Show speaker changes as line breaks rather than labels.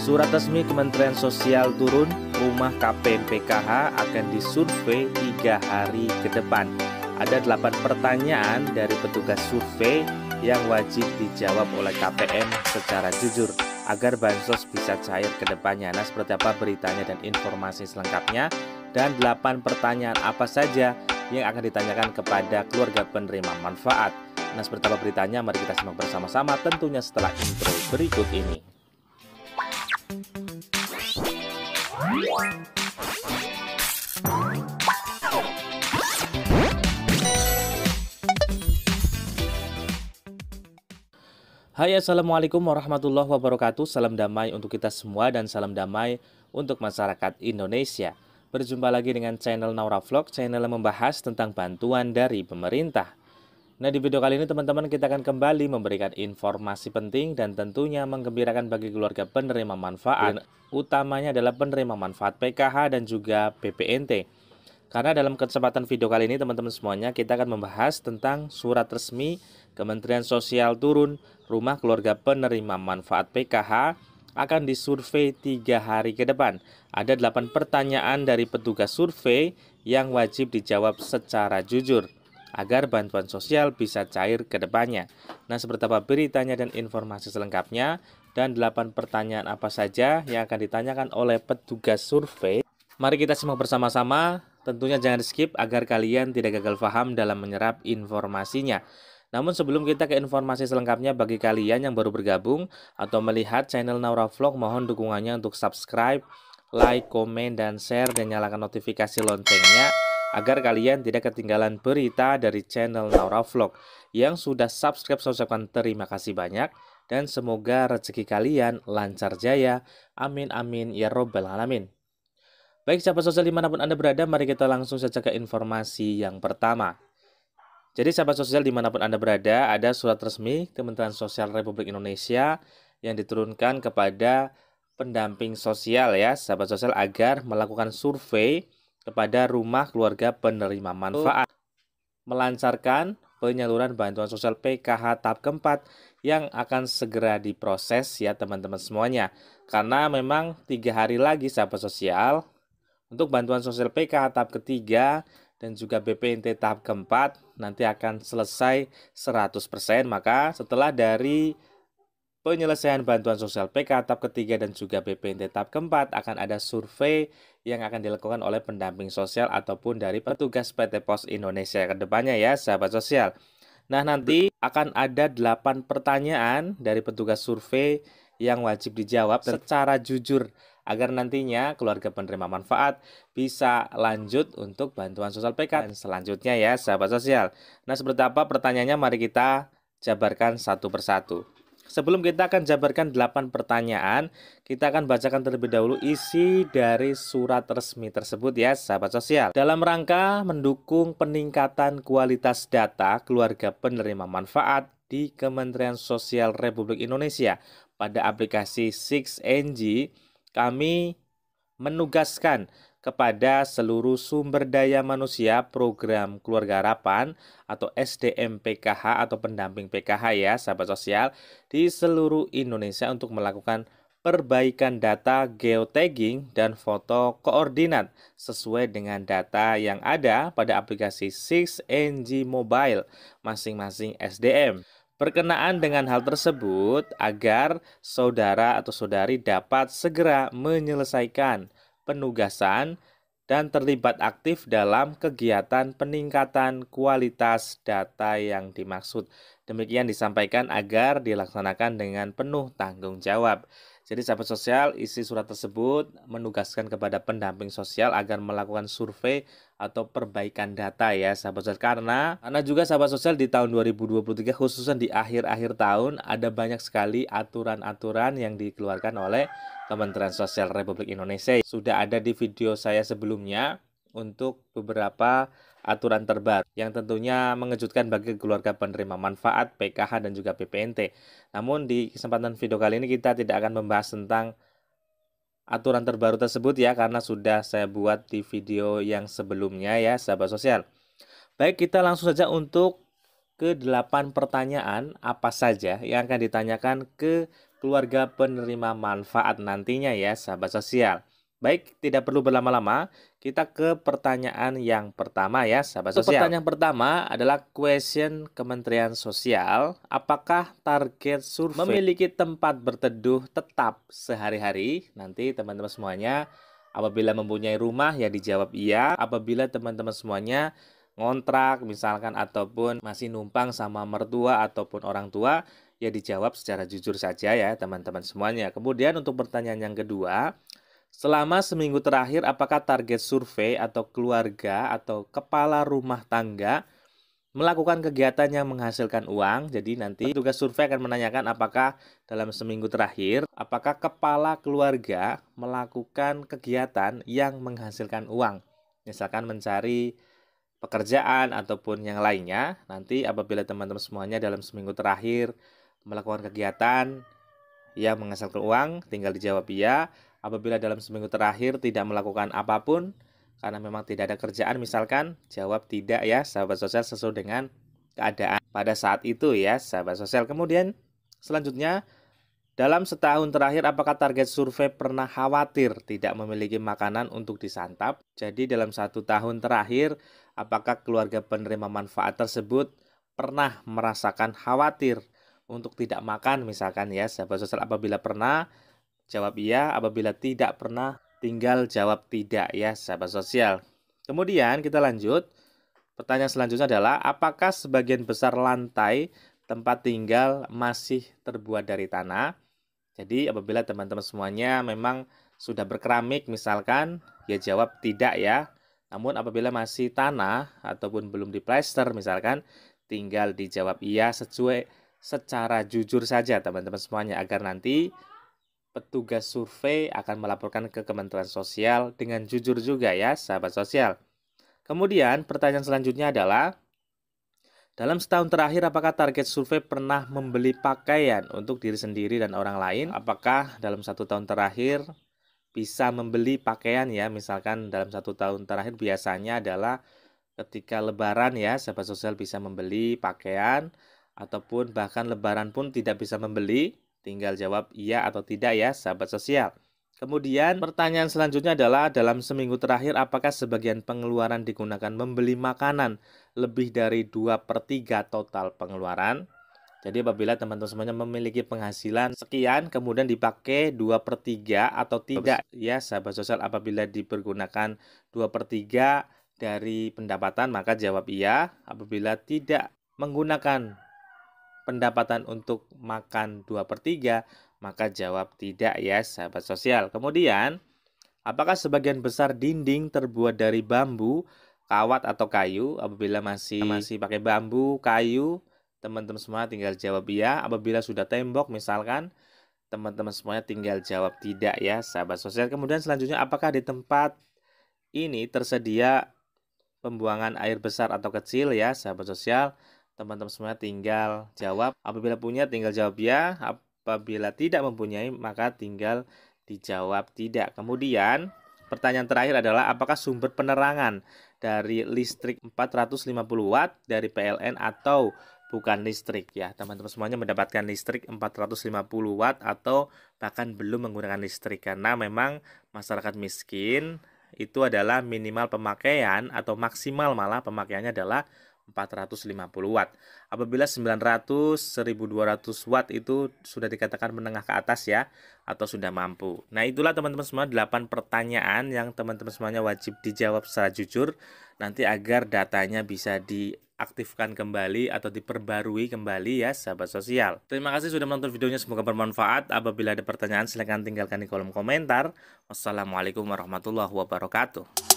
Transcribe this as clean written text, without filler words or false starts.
Surat resmi Kementerian Sosial turun, rumah KPM PKH akan disurvei 3 hari ke depan. Ada 8 pertanyaan dari petugas survei yang wajib dijawab oleh KPM secara jujur agar bansos bisa cair ke depannya. Nah, seperti apa beritanya dan informasi selengkapnya, dan 8 pertanyaan apa saja yang akan ditanyakan kepada keluarga penerima manfaat. Nah, seperti apa beritanya, mari kita simak bersama-sama tentunya setelah intro berikut ini. Hai, assalamualaikum warahmatullahi wabarakatuh. Salam damai untuk kita semua dan salam damai untuk masyarakat Indonesia. Berjumpa lagi dengan channel Naura Vlog, channel yang membahas tentang bantuan dari pemerintah. Nah, di video kali ini teman-teman kita akan kembali memberikan informasi penting dan tentunya menggembirakan bagi keluarga penerima manfaat. Utamanya adalah penerima manfaat PKH dan juga BPNT. Karena dalam kesempatan video kali ini teman-teman semuanya kita akan membahas tentang surat resmi Kementerian Sosial turun, rumah keluarga penerima manfaat PKH akan disurvei 3 hari ke depan. Ada 8 pertanyaan dari petugas survei yang wajib dijawab secara jujur agar bantuan sosial bisa cair ke depannya. Nah, seperti apa beritanya dan informasi selengkapnya, dan 8 pertanyaan apa saja yang akan ditanyakan oleh petugas survei, mari kita simak bersama-sama. Tentunya jangan skip agar kalian tidak gagal paham dalam menyerap informasinya. Namun sebelum kita ke informasi selengkapnya, bagi kalian yang baru bergabung atau melihat channel Naura Vlog, mohon dukungannya untuk subscribe, like, komen, dan share, dan nyalakan notifikasi loncengnya agar kalian tidak ketinggalan berita dari channel Naura Vlog. Yang sudah subscribe, saya ucapkan terima kasih banyak, dan semoga rezeki kalian lancar jaya. Amin amin ya robbal alamin. Baik, sahabat sosial dimanapun Anda berada, mari kita langsung saja ke informasi yang pertama. Jadi sahabat sosial dimanapun Anda berada, ada surat resmi Kementerian Sosial Republik Indonesia yang diturunkan kepada pendamping sosial ya, sahabat sosial, agar melakukan survei kepada rumah keluarga penerima manfaat, melancarkan penyaluran bantuan sosial PKH tahap keempat yang akan segera diproses ya teman-teman semuanya. Karena memang 3 hari lagi sahabat sosial untuk bantuan sosial PKH tahap ketiga dan juga BPNT tahap keempat nanti akan selesai 100%. Maka setelah dari penyelesaian bantuan sosial PKH tahap ketiga dan juga BPNT tahap keempat, akan ada survei yang akan dilakukan oleh pendamping sosial ataupun dari petugas PT Pos Indonesia ke depannya ya sahabat sosial. Nah, nanti akan ada 8 pertanyaan dari petugas survei yang wajib dijawab secara jujur agar nantinya keluarga penerima manfaat bisa lanjut untuk bantuan sosial PKH dan selanjutnya ya sahabat sosial. Nah, seperti apa pertanyaannya, mari kita jabarkan satu persatu. Sebelum kita akan jabarkan 8 pertanyaan, kita akan bacakan terlebih dahulu isi dari surat resmi tersebut ya sahabat sosial. Dalam rangka mendukung peningkatan kualitas data keluarga penerima manfaat di Kementerian Sosial Republik Indonesia pada aplikasi 6NG, kami menugaskan kepada seluruh sumber daya manusia program Keluarga Harapan atau SDM PKH atau pendamping PKH ya sahabat sosial di seluruh Indonesia untuk melakukan perbaikan data geotagging dan foto koordinat sesuai dengan data yang ada pada aplikasi 6NG Mobile masing-masing SDM. Berkenaan dengan hal tersebut, agar saudara atau saudari dapat segera menyelesaikan penugasan dan terlibat aktif dalam kegiatan peningkatan kualitas data yang dimaksud. Demikian disampaikan agar dilaksanakan dengan penuh tanggung jawab. Jadi sahabat sosial, isi surat tersebut menugaskan kepada pendamping sosial agar melakukan survei atau perbaikan data ya sahabat sosial. Karena juga sahabat sosial di tahun 2023 khususnya di akhir-akhir tahun ada banyak sekali aturan-aturan yang dikeluarkan oleh Kementerian Sosial Republik Indonesia. Sudah ada di video saya sebelumnya untuk beberapa aturan terbaru yang tentunya mengejutkan bagi keluarga penerima manfaat PKH dan juga BPNT. Namun di kesempatan video kali ini kita tidak akan membahas tentang aturan terbaru tersebut ya, karena sudah saya buat di video yang sebelumnya ya sahabat sosial. Baik, kita langsung saja untuk ke 8 pertanyaan apa saja yang akan ditanyakan ke keluarga penerima manfaat nantinya ya, sahabat sosial. Baik, tidak perlu berlama-lama, kita ke pertanyaan yang pertama ya, sahabat sosial. Pertanyaan pertama adalah question Kementerian Sosial, apakah target survei memiliki tempat berteduh tetap sehari-hari? Nanti teman-teman semuanya apabila mempunyai rumah ya dijawab iya, apabila teman-teman semuanya ngontrak misalkan ataupun masih numpang sama mertua ataupun orang tua, ya dijawab secara jujur saja ya teman-teman semuanya. Kemudian untuk pertanyaan yang kedua, selama seminggu terakhir, apakah target survei atau keluarga atau kepala rumah tangga melakukan kegiatan yang menghasilkan uang? Jadi nanti petugas survei akan menanyakan apakah dalam seminggu terakhir, apakah kepala keluarga melakukan kegiatan yang menghasilkan uang? Misalkan mencari pekerjaan ataupun yang lainnya. Nanti apabila teman-teman semuanya dalam seminggu terakhir melakukan kegiatan yang menghasilkan uang, tinggal dijawab iya. Apabila dalam seminggu terakhir tidak melakukan apapun karena memang tidak ada kerjaan misalkan, jawab tidak ya sahabat sosial sesuai dengan keadaan pada saat itu ya sahabat sosial. Kemudian selanjutnya, dalam setahun terakhir apakah target survei pernah khawatir tidak memiliki makanan untuk disantap? Jadi dalam 1 tahun terakhir apakah keluarga penerima manfaat tersebut pernah merasakan khawatir untuk tidak makan misalkan ya sahabat sosial? Apabila pernah, jawab iya, apabila tidak pernah, tinggal jawab tidak ya sahabat sosial. Kemudian kita lanjut. Pertanyaan selanjutnya adalah apakah sebagian besar lantai tempat tinggal masih terbuat dari tanah? Jadi apabila teman-teman semuanya memang sudah berkeramik misalkan, ya jawab tidak ya. Namun apabila masih tanah ataupun belum diplester misalkan, tinggal dijawab iya secara jujur saja teman-teman semuanya, agar nanti petugas survei akan melaporkan ke Kementerian Sosial dengan jujur juga ya sahabat sosial. Kemudian pertanyaan selanjutnya adalah, dalam setahun terakhir apakah target survei pernah membeli pakaian untuk diri sendiri dan orang lain? Apakah dalam 1 tahun terakhir bisa membeli pakaian ya? Misalkan dalam 1 tahun terakhir biasanya adalah ketika lebaran ya sahabat sosial bisa membeli pakaian, ataupun bahkan lebaran pun tidak bisa membeli. Tinggal jawab iya atau tidak ya sahabat sosial. Kemudian pertanyaan selanjutnya adalah dalam seminggu terakhir apakah sebagian pengeluaran digunakan membeli makanan lebih dari 2/3 total pengeluaran? Jadi apabila teman-teman semuanya memiliki penghasilan sekian kemudian dipakai 2/3 atau tidak ya sahabat sosial, apabila dipergunakan 2/3 dari pendapatan maka jawab iya, apabila tidak menggunakan pendapatan untuk makan 2/3 maka jawab tidak ya sahabat sosial. Kemudian apakah sebagian besar dinding terbuat dari bambu, kawat atau kayu? Apabila masih pakai bambu, kayu, teman-teman semua tinggal jawab iya. Apabila sudah tembok misalkan, teman-teman semuanya tinggal jawab tidak ya sahabat sosial. Kemudian selanjutnya apakah di tempat ini tersedia pembuangan air besar atau kecil ya sahabat sosial? Teman-teman semua tinggal jawab, apabila punya tinggal jawab ya, apabila tidak mempunyai maka tinggal dijawab tidak. Kemudian pertanyaan terakhir adalah apakah sumber penerangan dari listrik 450 watt dari PLN atau bukan listrik ya. Teman-teman semuanya mendapatkan listrik 450 watt atau bahkan belum menggunakan listrik, karena memang masyarakat miskin itu adalah minimal pemakaian atau maksimal malah pemakaiannya adalah 450 watt. Apabila 900, 1200 watt itu sudah dikatakan menengah ke atas ya, atau sudah mampu. Nah itulah teman-teman semua 8 pertanyaan yang teman-teman semuanya wajib dijawab secara jujur, nanti agar datanya bisa diaktifkan kembali atau diperbarui kembali ya sahabat sosial. Terima kasih sudah menonton videonya, semoga bermanfaat. Apabila ada pertanyaan silahkan tinggalkan di kolom komentar. Wassalamualaikum warahmatullahi wabarakatuh.